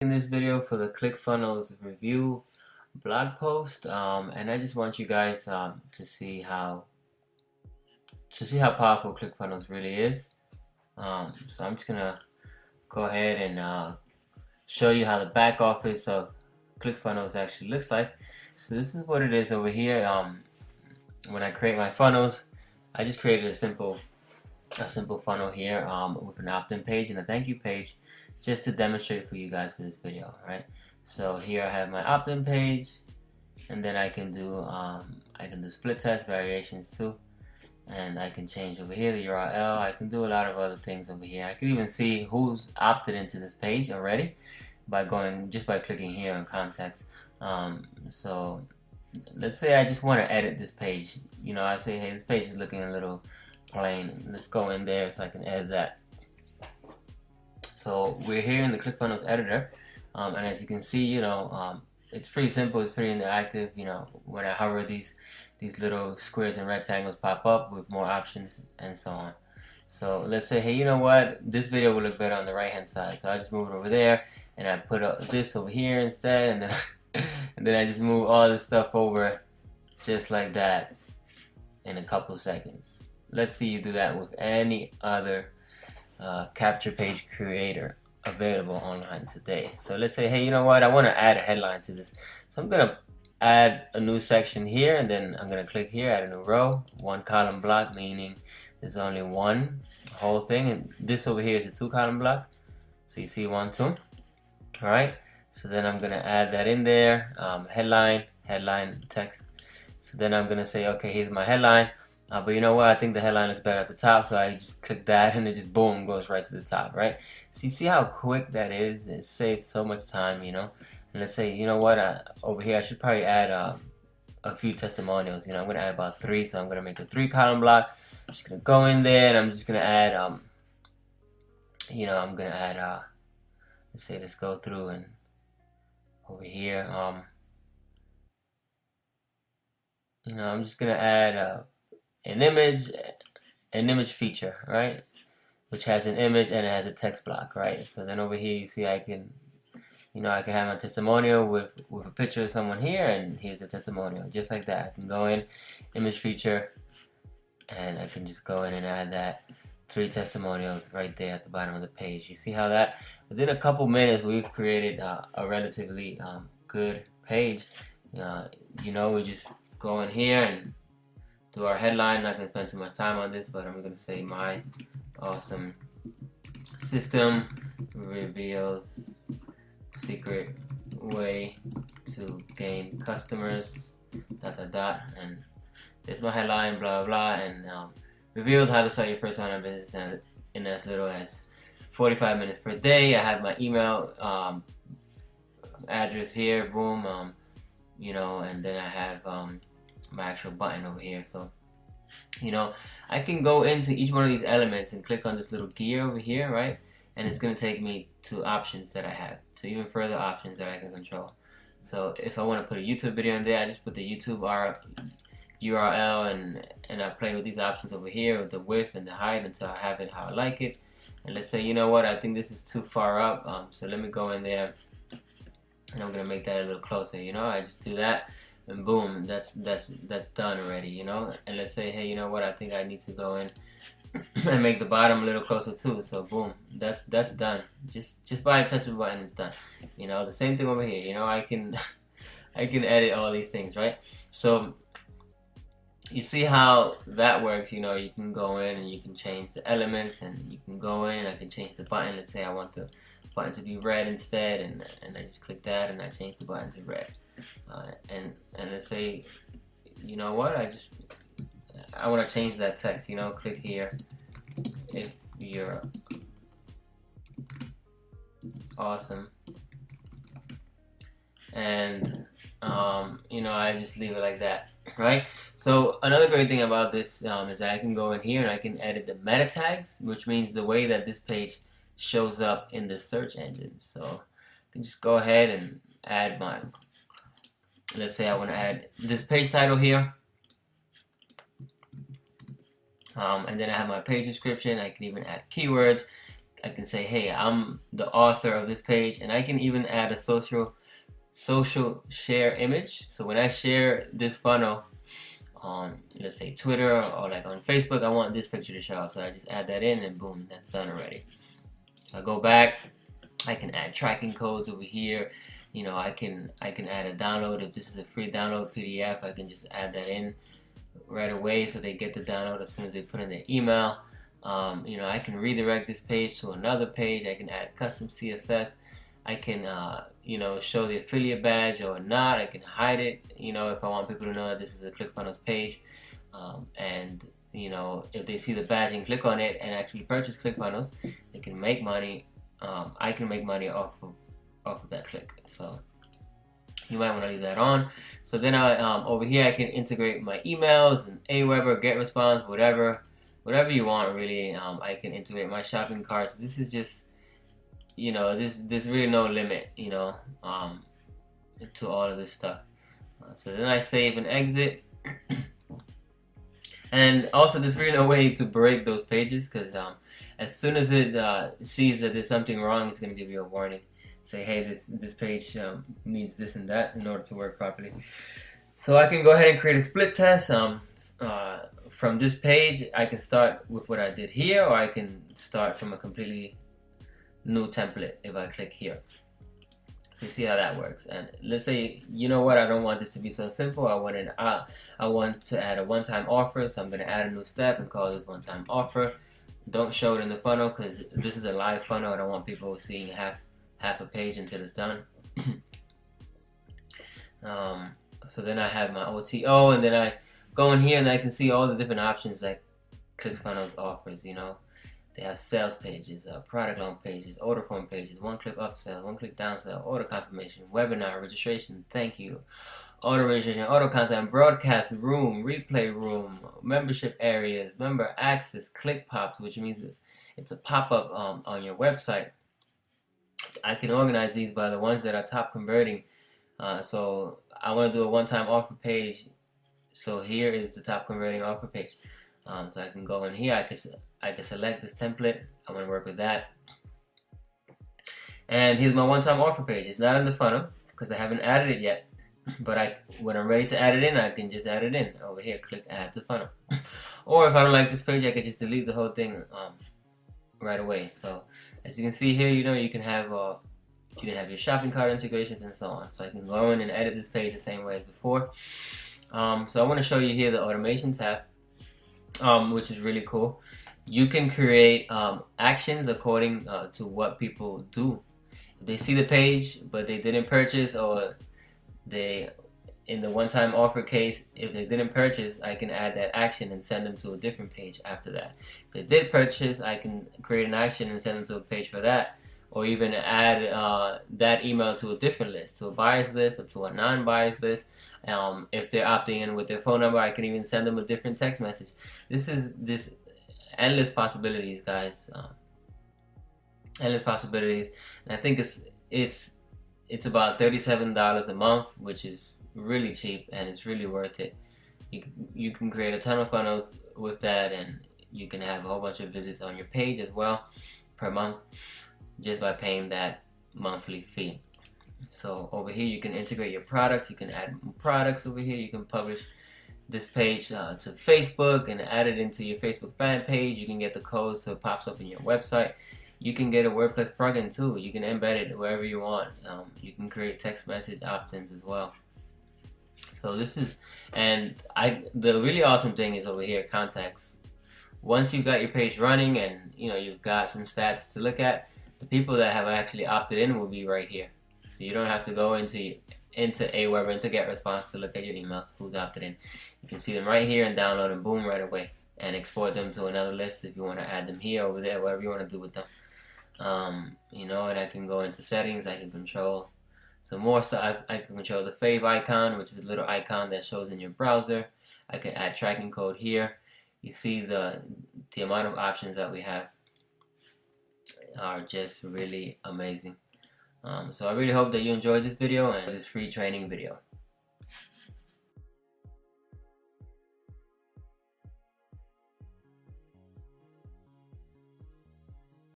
In this video for the Clickfunnels review blog post, and I just want you guys to see how powerful Clickfunnels really is. So I'm just gonna go ahead and show you how the back office of Clickfunnels actually looks like. So this is what it is over here. When I create my funnels, I just created a simple funnel here with an opt-in page and a thank you page, just to demonstrate for you guys for this video. Right, so here I have my opt-in page, and then I can do split test variations too, and I can change over here the URL. I can do a lot of other things over here. I can even see who's opted into this page already by clicking here on contacts. So let's say I just want to edit this page. I say, hey, this page is looking a little plain. Let's go in there so I can edit that. So we're here in the ClickFunnels editor, and as you can see, it's pretty simple. It's pretty interactive. When I hover, these little squares and rectangles pop up with more options and so on. So let's say, hey, you know what? This video will look better on the right hand side. So I just move it over there, and I put this over here instead, and then and then I just move all this stuff over just like that in a couple seconds. Let's see you do that with any other capture page creator available online today. So let's say, hey, you know what? I want to add a headline to this. So I'm going to add a new section here, and then I'm going to click here, add a new row, one column block, meaning there's only one whole thing. And this over here is a 2-column block. So you see 1, 2. All right. So then I'm going to add that in there, headline text. So then I'm going to say, okay, here's my headline. But you know what? I think the headline looks better at the top, so I just click that, and it just boom goes right to the top, right? So you see how quick that is? It saves so much time, And let's say, you know what? Over here, I should probably add a few testimonials. I'm going to add about 3, so I'm going to make a 3-column block. I'm just going to go in there, and I'm just going to add, let's say, let's go through and over here, I'm just going to add an image feature, right, which has an image and it has a text block, right? So then over here you see I can have my testimonial with a picture of someone here, and here's a testimonial just like that. I can go in image feature, and I can just go in and add that 3 testimonials right there at the bottom of the page. You see how that within a couple minutes we've created a relatively good page. We just go in here and do our headline. I'm not going to spend too much time on this, but I'm going to say my awesome system reveals secret way to gain customers, ... and there's my headline, blah blah, and reveals how to start your first online business in as little as 45 minutes per day. I have my email address here, boom, and then I have my actual button over here. So I can go into each one of these elements and click on this little gear over here, right, and it's going to take me to options that I have, to even further options that I can control. So if I want to put a YouTube video in there, I just put the YouTube URL, and I play with these options over here with the width and the height until I have it how I like it. And let's say, you know what, I think this is too far up, so let me go in there and I'm going to make that a little closer. I just do that, and boom, that's done already, And let's say, hey, you know what, I think I need to go in and make the bottom a little closer too. So boom, that's done. Just by a touch of a button, it's done. The same thing over here. I can edit all these things, right? So you see how that works. You can go in and you can change the elements, and you can go in. I can change the button. Let's say I want the button to be red instead, and I just click that, and I change the button to red. And let's say, you know what, I want to change that text. Click here if you're awesome, and I just leave it like that, right? So another great thing about this is that I can go in here and I can edit the meta tags, which means the way that this page shows up in the search engine. So I can just go ahead and add let's say I want to add this page title here, and then I have my page description. I can even add keywords, I can say, hey, I'm the author of this page, and I can even add a social share image. So when I share this funnel on, let's say, Twitter or like on Facebook, I want this picture to show up. So I just add that in, and boom, that's done already. I go back, I can add tracking codes over here. You know, I can add a download. If this is a free download PDF, I can just add that in right away so they get the download as soon as they put in their email. You know, I can redirect this page to another page. I can add custom CSS. I can, you know, show the affiliate badge or not. I can hide it, you know, if I want people to know that this is a ClickFunnels page. And, you know, if they see the badge and click on it and actually purchase ClickFunnels, they can make money. I can make money off of that click. So you might want to leave that on. So then over here I can integrate my emails and Aweber, GetResponse, whatever you want really. I can integrate my shopping carts. This is just, you know, there's really no limit, you know, to all of this stuff. So then I save and exit. And also there's really no way to break those pages, because as soon as it sees that there's something wrong, it's going to give you a warning. Say, hey, this page needs this and that in order to work properly. So I can go ahead and create a split test. From this page, I can start with what I did here, or I can start from a completely new template if I click here. So you see how that works. And let's say, you know what, I don't want this to be so simple. I want to add a one-time offer, so I'm going to add a new step and call this one-time offer. Don't show it in the funnel, because this is a live funnel. I don't want people seeing half a page until it's done. So then I have my OTO, and then I go in here and I can see all the different options that ClickFunnels offers. You know, they have sales pages, product loan pages, order form pages, one-click upsell, one-click downsell, order confirmation, webinar registration, thank you, auto registration, auto content, broadcast room, replay room, membership areas, member access, click pops, which means it's a pop-up on your website. I can organize these by the ones that are top converting. So I want to do a one-time offer page. So here is the top converting offer page. So I can go in here. I can select this template. I want to work with that. And here's my one-time offer page. It's not in the funnel because I haven't added it yet. But when I'm ready to add it in, I can just add it in over here. Click add to funnel. Or if I don't like this page, I can just delete the whole thing right away. So as you can see here, you know, you can have your shopping cart integrations and so on. So I can go in and edit this page the same way as before. So I want to show you here the automation tab, which is really cool. You can create actions according to what people do. If they see the page but they didn't purchase, or in the one-time offer case, if they didn't purchase, I can add that action and send them to a different page after that. If they did purchase, I can create an action and send them to a page for that, or even add that email to a different list, to a buyers list or to a non-buyers list. If they're opting in with their phone number, I can even send them a different text message. This is endless possibilities, guys. Endless possibilities, and I think it's about $37 a month, which is really cheap, and it's really worth it. You can create a ton of funnels with that, and you can have a whole bunch of visits on your page as well per month, just by paying that monthly fee. So over here you can integrate your products. You can add products over here. You can publish this page to Facebook and add it into your Facebook fan page. You can get the code so it pops up in your website. You can get a WordPress plugin too. You can embed it wherever you want. You can create text message opt-ins as well. So this is, the really awesome thing is over here, contacts. Once you've got your page running and you know you've got some stats to look at, the people that have actually opted in will be right here. So you don't have to go into Aweber, into GetResponse to look at your emails, who's opted in. You can see them right here and download them, boom, right away. And export them to another list if you want to add them here, over there, whatever you want to do with them. You know, and I can go into settings. I can control some more stuff. I can control the fave icon, which is a little icon that shows in your browser. I can add tracking code here. You see the amount of options that we have are just really amazing. So I really hope that you enjoyed this video and this free training video.